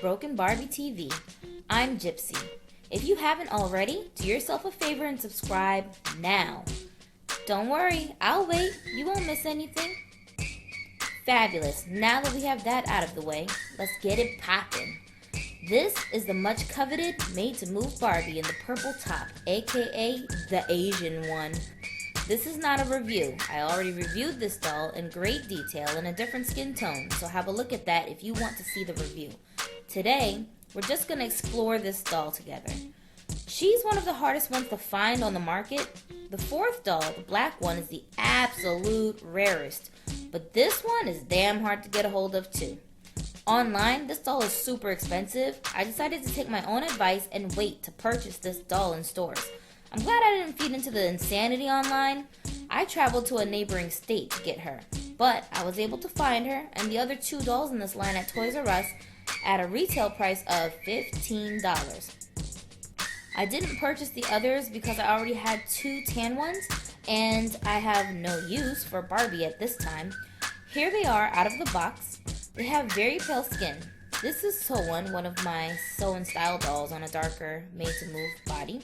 Broken Barbie TV. I'm Gypsie. If you haven't already, do yourself a favor and subscribe now. Don't worry, I'll wait. You won't miss anything. Fabulous. Now that we have that out of the way, let's get it poppin'. This is the much coveted Made to Move Barbie in the purple top, aka the Asian one. This is not a review. I already reviewed this doll in great detail in a different skin tone, so have a look at that if you want to see the review. Today, we're just going to explore this doll together. She's one of the hardest ones to find on the market. The fourth doll, the black one, is the absolute rarest, but this one is damn hard to get a hold of too. Online, this doll is super expensive. I decided to take my own advice and wait to purchase this doll in stores. I'm glad I didn't feed into the insanity online. I traveled to a neighboring state to get her, but I was able to find her and the other two dolls in this line at Toys R Us at a retail price of $15. I didn't purchase the others because I already had two tan ones and I have no use for Barbie at this time. Here they are out of the box. They have very pale skin. This is Soan, one of my Sew and Style dolls on a darker Made to Move body.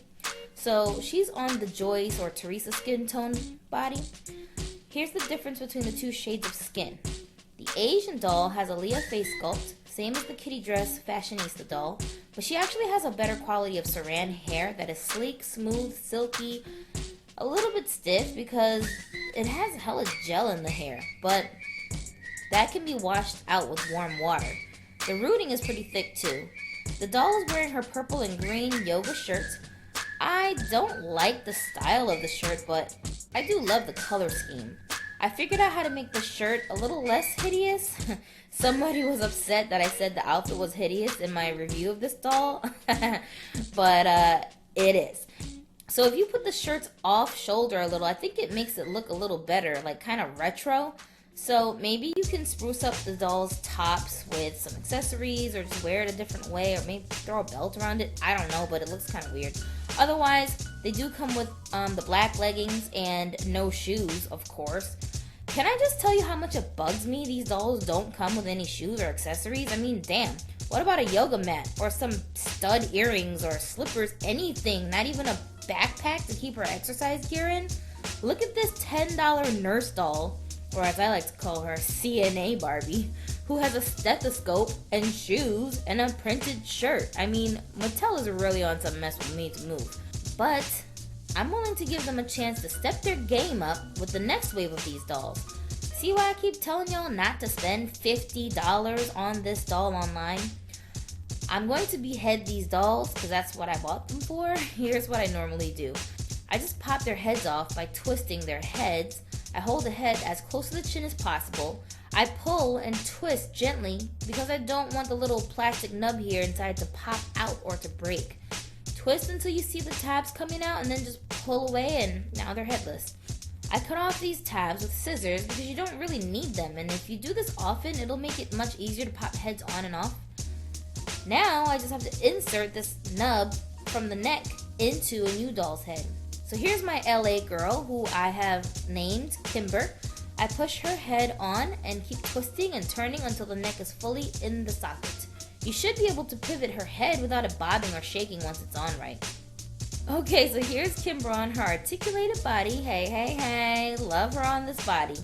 So she's on the Joyce or Teresa skin tone body. Here's the difference between the two shades of skin. The Asian doll has a Leah face sculpt, same as the kitty dress Fashionista doll, but she actually has a better quality of saran hair that is sleek, smooth, silky, a little bit stiff because it has hella gel in the hair, but that can be washed out with warm water. The rooting is pretty thick too. The doll is wearing her purple and green yoga shirt. I don't like the style of the shirt, but I do love the color scheme. I figured out how to make the shirt a little less hideous. Somebody was upset that I said the outfit was hideous in my review of this doll, but it is. So if you put the shirts off shoulder a little, I think it makes it look a little better, like kind of retro. So maybe you can spruce up the doll's tops with some accessories or just wear it a different way or maybe throw a belt around it. I don't know, but it looks kind of weird. Otherwise, they do come with the black leggings and no shoes, of course. Can I just tell you how much it bugs me these dolls don't come with any shoes or accessories? I mean, damn. What about a yoga mat or some stud earrings or slippers, anything, not even a backpack to keep her exercise gear in? Look at this $10 nurse doll, or as I like to call her, CNA Barbie, who has a stethoscope and shoes and a printed shirt. I mean, Mattel is really on some mess with Made to Move. But I'm willing to give them a chance to step their game up with the next wave of these dolls. See why I keep telling y'all not to spend $50 on this doll online? I'm going to behead these dolls because that's what I bought them for. Here's what I normally do. I just pop their heads off by twisting their heads. I hold the head as close to the chin as possible. I pull and twist gently because I don't want the little plastic nub here inside to pop out or to break. Twist until you see the tabs coming out and then just pull away and now they're headless. I cut off these tabs with scissors because you don't really need them, and if you do this often, it'll make it much easier to pop heads on and off. Now I just have to insert this nub from the neck into a new doll's head. So here's my LA girl who I have named Kimber. I push her head on and keep twisting and turning until the neck is fully in the socket. You should be able to pivot her head without it bobbing or shaking once it's on right. Okay, so here's Kimber on her articulated body. Hey, hey, hey, love her on this body.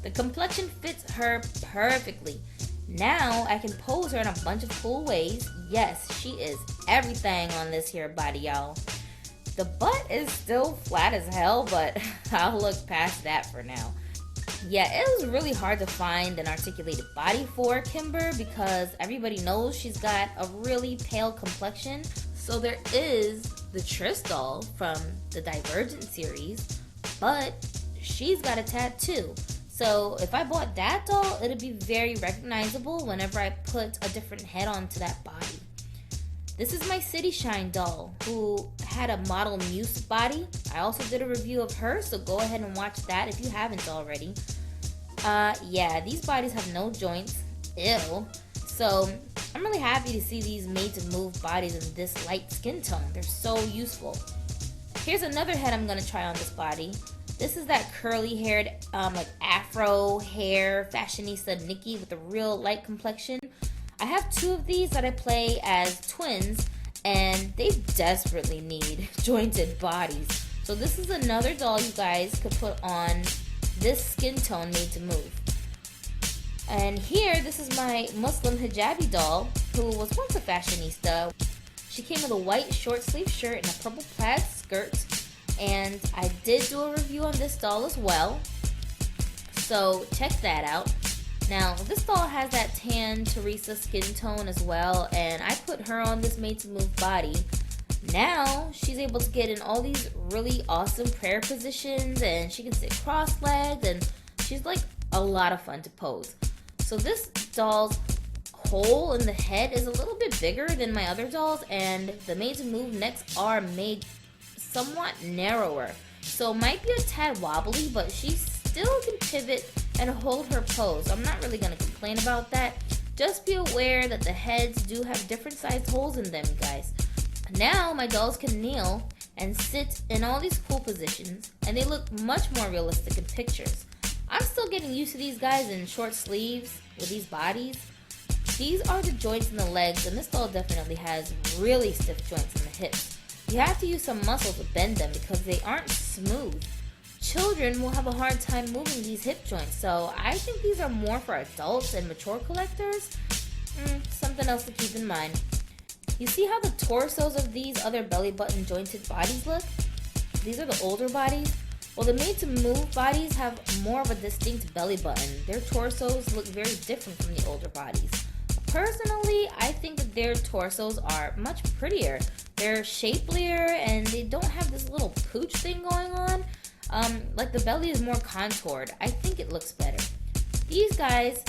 The complexion fits her perfectly. Now I can pose her in a bunch of cool ways. Yes, she is everything on this here body, y'all. The butt is still flat as hell, but I'll look past that for now. Yeah, it was really hard to find an articulated body for Kimber because everybody knows she's got a really pale complexion. So there is the Tris doll from the Divergent series, but she's got a tattoo. So if I bought that doll, it'd be very recognizable whenever I put a different head onto that body. This is my City Shine doll, who had a Model Muse body. I also did a review of her, so go ahead and watch that if you haven't already. Yeah, these bodies have no joints. Ew. So I'm really happy to see these Made to Move bodies in this light skin tone. They're so useful. Here's another head I'm going to try on this body. This is that curly-haired, like afro hair fashionista Nikki with a real light complexion. I have two of these that I play as twins, and they desperately need jointed bodies. So this is another doll you guys could put on this skin tone made to move. And here, this is my Muslim hijabi doll, who was once a fashionista. She came with a white short sleeve shirt and a purple plaid skirt. And I did do a review on this doll as well, so check that out. Now, this doll has that tan Teresa skin tone as well, and I put her on this made to move body. Now, she's able to get in all these really awesome prayer positions, and she can sit cross-legged, and she's like a lot of fun to pose. So this doll's hole in the head is a little bit bigger than my other dolls, and the made to move necks are made somewhat narrower, so might be a tad wobbly, but she still can pivot and hold her pose. I'm not really going to complain about that. Just be aware that the heads do have different sized holes in them, you guys. Now my dolls can kneel and sit in all these cool positions, and they look much more realistic in pictures. I'm still getting used to these guys in short sleeves with these bodies. These are the joints in the legs, and this doll definitely has really stiff joints in the hips. You have to use some muscle to bend them because they aren't smooth. Children will have a hard time moving these hip joints, so I think these are more for adults and mature collectors. Something else to keep in mind. You see how the torsos of these other belly button jointed bodies look? These are the older bodies. Well, the made to move bodies have more of a distinct belly button. Their torsos look very different from the older bodies. Personally, I think that their torsos are much prettier. They're shapelier and they don't have this little pooch thing going on. Like the belly is more contoured. I think it looks better. These guys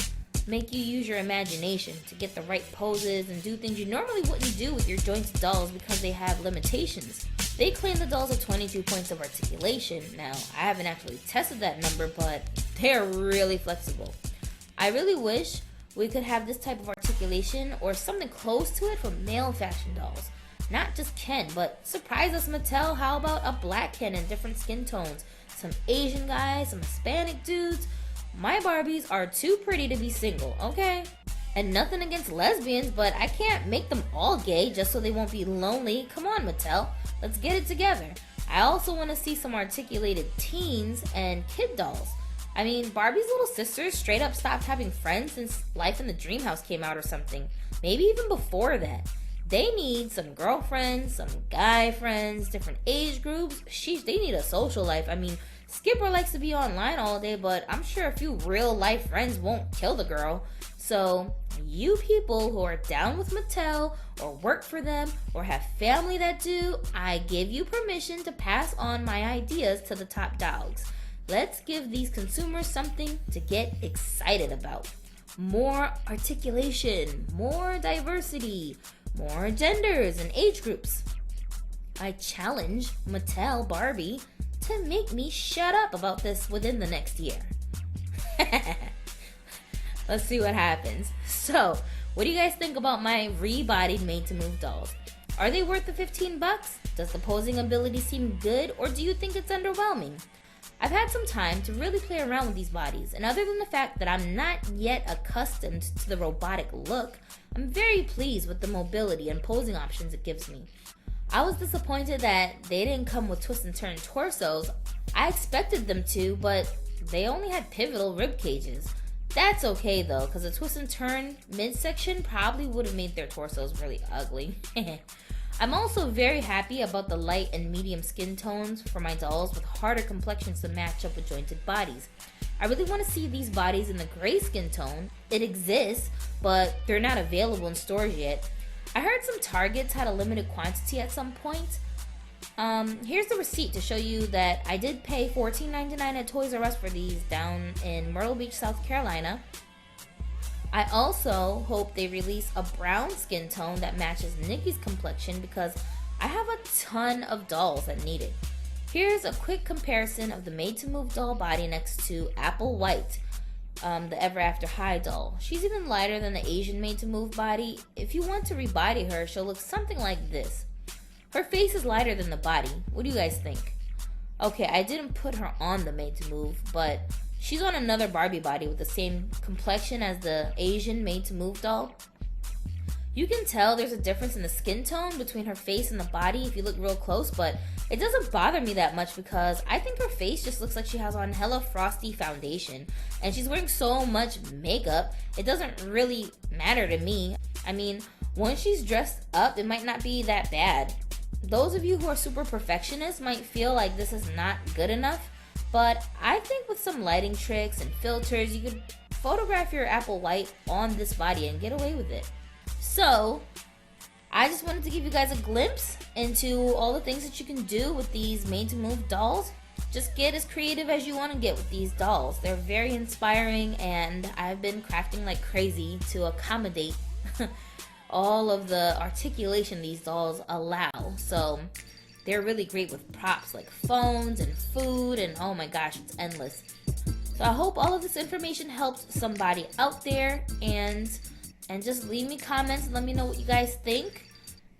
make you use your imagination to get the right poses and do things you normally wouldn't do with your jointed dolls because they have limitations. They claim the dolls have 22 points of articulation. Now, I haven't actually tested that number, but they're really flexible. I really wish we could have this type of articulation or something close to it for male fashion dolls. Not just Ken, but surprise us, Mattel. How about a black Ken in different skin tones? Some Asian guys, some Hispanic dudes. My Barbies are too pretty to be single, okay? And nothing against lesbians, but I can't make them all gay just so they won't be lonely. Come on, Mattel. Let's get it together. I also want to see some articulated teens and kid dolls. I mean, Barbie's little sisters straight up stopped having friends since Life in the Dreamhouse came out or something. Maybe even before that. They need some girlfriends, some guy friends, different age groups. Sheesh, they need a social life. I mean, Skipper likes to be online all day, but I'm sure a few real life friends won't kill the girl. So, you people who are down with Mattel or work for them or have family that do, I give you permission to pass on my ideas to the top dogs. Let's give these consumers something to get excited about. More articulation, more diversity, more genders and age groups. I challenge Mattel Barbie to make me shut up about this within the next year. Let's see what happens. So, what do you guys think about my rebodied made to move dolls? Are they worth the $15? Does the posing ability seem good, or do you think it's underwhelming? I've had some time to really play around with these bodies, and other than the fact that I'm not yet accustomed to the robotic look, I'm very pleased with the mobility and posing options it gives me. I was disappointed that they didn't come with twist and turn torsos. I expected them to, but they only had pivotal rib cages. That's okay though, because a twist and turn midsection probably would have made their torsos really ugly. I'm also very happy about the light and medium skin tones for my dolls with harder complexions to match up with jointed bodies. I really want to see these bodies in the gray skin tone. It exists, but they're not available in stores yet. I heard some Targets had a limited quantity at some point. Here's the receipt to show you that I did pay $14.99 at Toys R Us for these down in Myrtle Beach, South Carolina. I also hope they release a brown skin tone that matches Nikki's complexion because I have a ton of dolls that need it. Here's a quick comparison of the made to move doll body next to Apple White, the Ever After High doll. She's even lighter than the Asian made to move body. If you want to rebody her, she'll look something like this. Her face is lighter than the body. What do you guys think? Okay, I didn't put her on the made to move, but she's on another Barbie body with the same complexion as the Asian made to move doll. You can tell there's a difference in the skin tone between her face and the body if you look real close, but it doesn't bother me that much because I think her face just looks like she has on hella frosty foundation, and she's wearing so much makeup, it doesn't really matter to me. I mean, once she's dressed up, it might not be that bad. Those of you who are super perfectionists might feel like this is not good enough, but I think with some lighting tricks and filters, you could photograph your apple white on this body and get away with it. So, I just wanted to give you guys a glimpse into all the things that you can do with these made to move dolls. Just get as creative as you want to get with these dolls. They're very inspiring, and I've been crafting like crazy to accommodate all of the articulation these dolls allow. So they're really great with props like phones and food, and oh my gosh, it's endless. So I hope all of this information helps somebody out there, and just leave me comments and let me know what you guys think.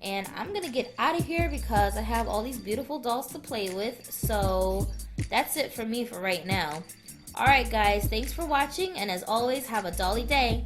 And I'm gonna get out of here because I have all these beautiful dolls to play with. So that's it for me for right now. Alright guys, thanks for watching, and as always, have a dolly day.